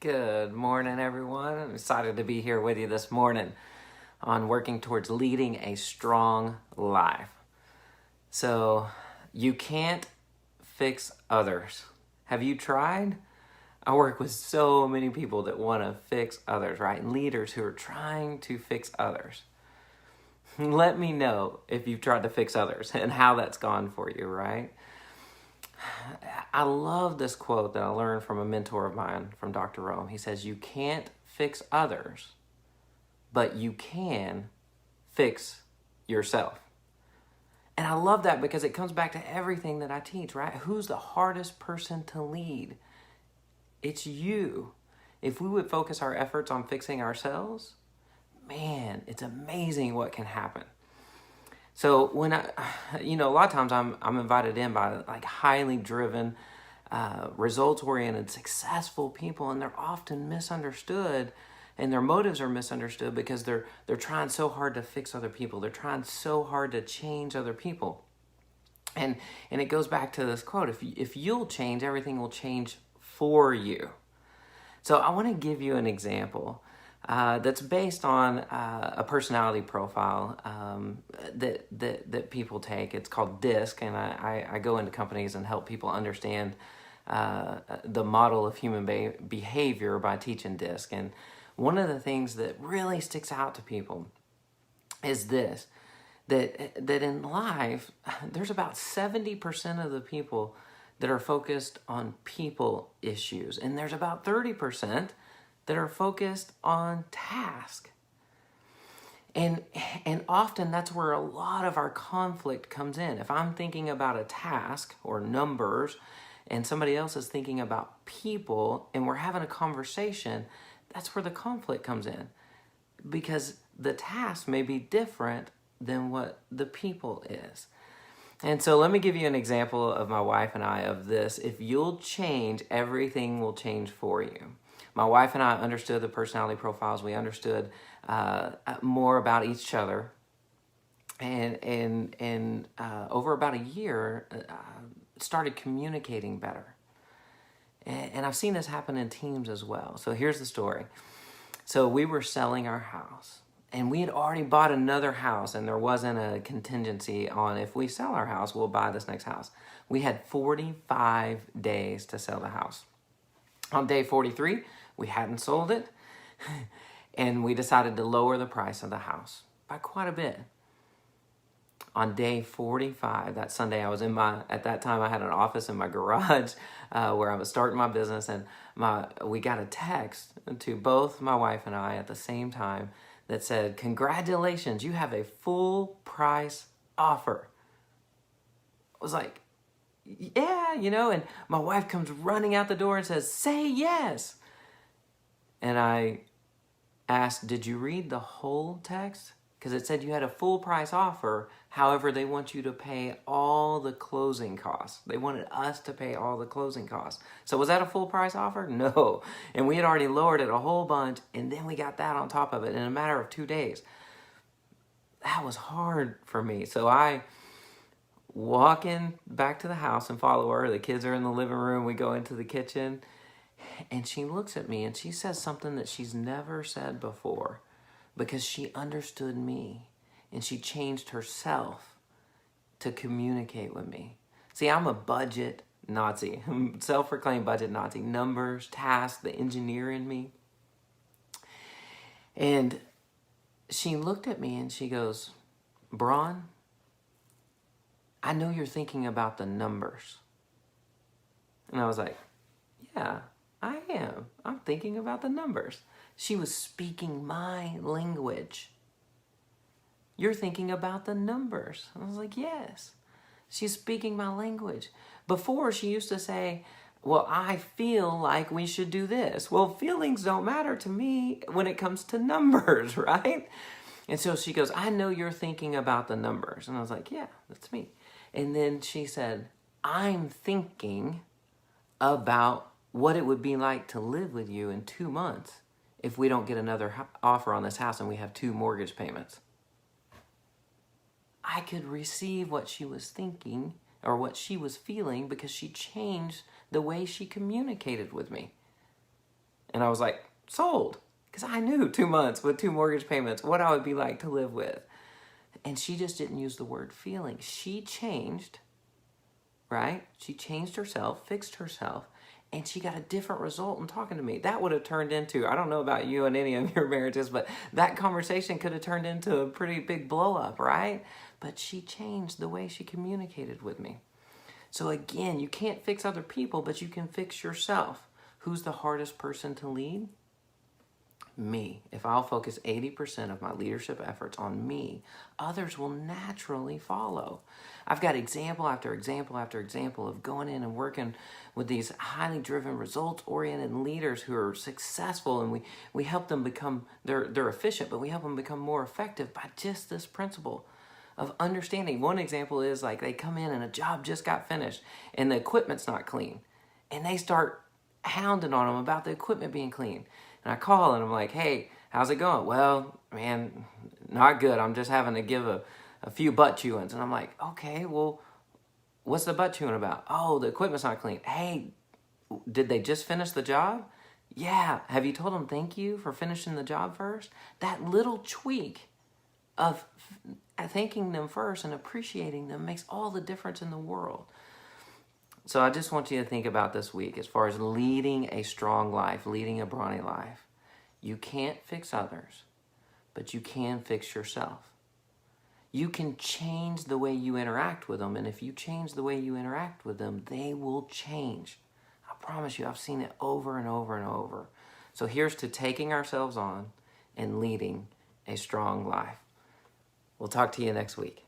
Good morning, everyone. I'm excited to be here with you this morning on working towards leading a strong life. So, you can't fix others. Have you tried? I work with so many people that want to fix others, right? And leaders who are trying to fix others. Let me know if you've tried to fix others and how that's gone for you, right? I love this quote that I learned from a mentor of mine, from Dr. Rome. He says, "You can't fix others, but you can fix yourself." And I love that because it comes back to everything that I teach, right? Who's the hardest person to lead? It's you. If we would focus our efforts on fixing ourselves, man, it's amazing what can happen. So when a lot of times I'm invited in by like highly driven, results-oriented, successful people, and they're often misunderstood, and their motives are misunderstood because they're trying so hard to fix other people. They're trying so hard to change other people, and it goes back to this quote: if you'll change, everything will change for you. So I want to give you an example that's based on a personality profile that people take. It's called DISC, and I go into companies and help people understand the model of human behavior by teaching DISC. And one of the things that really sticks out to people is this: that in life, there's about 70% of the people that are focused on people issues, and there's about 30% that are focused on task. And often that's where a lot of our conflict comes in. If I'm thinking about a task or numbers and somebody else is thinking about people and we're having a conversation, that's where the conflict comes in, because the task may be different than what the people is. And so let me give you an example of my wife and I of this. If you'll change, everything will change for you. My wife and I understood the personality profiles. We understood more about each other. And over about a year, started communicating better. And I've seen this happen in teams as well. So here's the story. So we were selling our house. And we had already bought another house, and there wasn't a contingency on if we sell our house, we'll buy this next house. We had 45 days to sell the house. On day 43, we hadn't sold it, and we decided to lower the price of the house by quite a bit. On day 45, that Sunday, at that time I had an office in my garage where I was starting my business, and we got a text to both my wife and I at the same time that said, "Congratulations, you have a full price offer." I was like, yeah, and my wife comes running out the door and says, "Say yes." And I asked, "Did you read the whole text?" Because it said you had a full price offer. However, they want you to pay all the closing costs. They wanted us to pay all the closing costs. So was that a full price offer? No. And we had already lowered it a whole bunch, and then we got that on top of it in a matter of 2 days. That was hard for me. So I walk in back to the house and follow her. The kids are in the living room. We go into the kitchen, and she looks at me and she says something that she's never said before, because she understood me and she changed herself to communicate with me. See, I'm a budget Nazi, self-proclaimed budget Nazi. Numbers, tasks, the engineer in me. And she looked at me and she goes, "Braun, I know you're thinking about the numbers." And I was like, "Yeah, I am. I'm thinking about the numbers." She was speaking my language. "You're thinking about the numbers." I was like, "Yes." She's speaking my language. Before, she used to say, "Well, I feel like we should do this." Well, feelings don't matter to me when it comes to numbers, right? And so she goes, "I know you're thinking about the numbers." And I was like, "Yeah, that's me." And then she said, "I'm thinking about what it would be like to live with you in 2 months if we don't get another offer on this house and we have 2 mortgage payments." I could receive what she was thinking or what she was feeling because she changed the way she communicated with me. And I was like, sold. Because I knew 2 months with 2 mortgage payments what I would be like to live with. And she just didn't use the word feeling. She changed, right? She changed herself, fixed herself, and she got a different result in talking to me. That would have turned into, I don't know about you and any of your marriages, but that conversation could have turned into a pretty big blow up, right? But she changed the way she communicated with me. So again, you can't fix other people, but you can fix yourself. Who's the hardest person to lead? Me. If I'll focus 80% of my leadership efforts on me, others will naturally follow. I've got example after example after example of going in and working with these highly driven, results-oriented leaders who are successful, and we help them become, they're efficient, but we help them become more effective by just this principle of understanding. One example is like they come in and a job just got finished and the equipment's not clean, and they start hounding on them about the equipment being clean. And I call and I'm like, hey, how's it going? Well, man, not good. I'm just having to give a few butt chewings. And I'm like, okay, well, what's the butt chewing about? Oh, the equipment's not clean. Hey, did they just finish the job? Yeah. Have you told them thank you for finishing the job first? That little tweak of thanking them first and appreciating them makes all the difference in the world. So I just want you to think about this week as far as leading a strong life, leading a brawny life. You can't fix others, but you can fix yourself. You can change the way you interact with them, and if you change the way you interact with them, they will change. I promise you, I've seen it over and over and over. So here's to taking ourselves on and leading a strong life. We'll talk to you next week.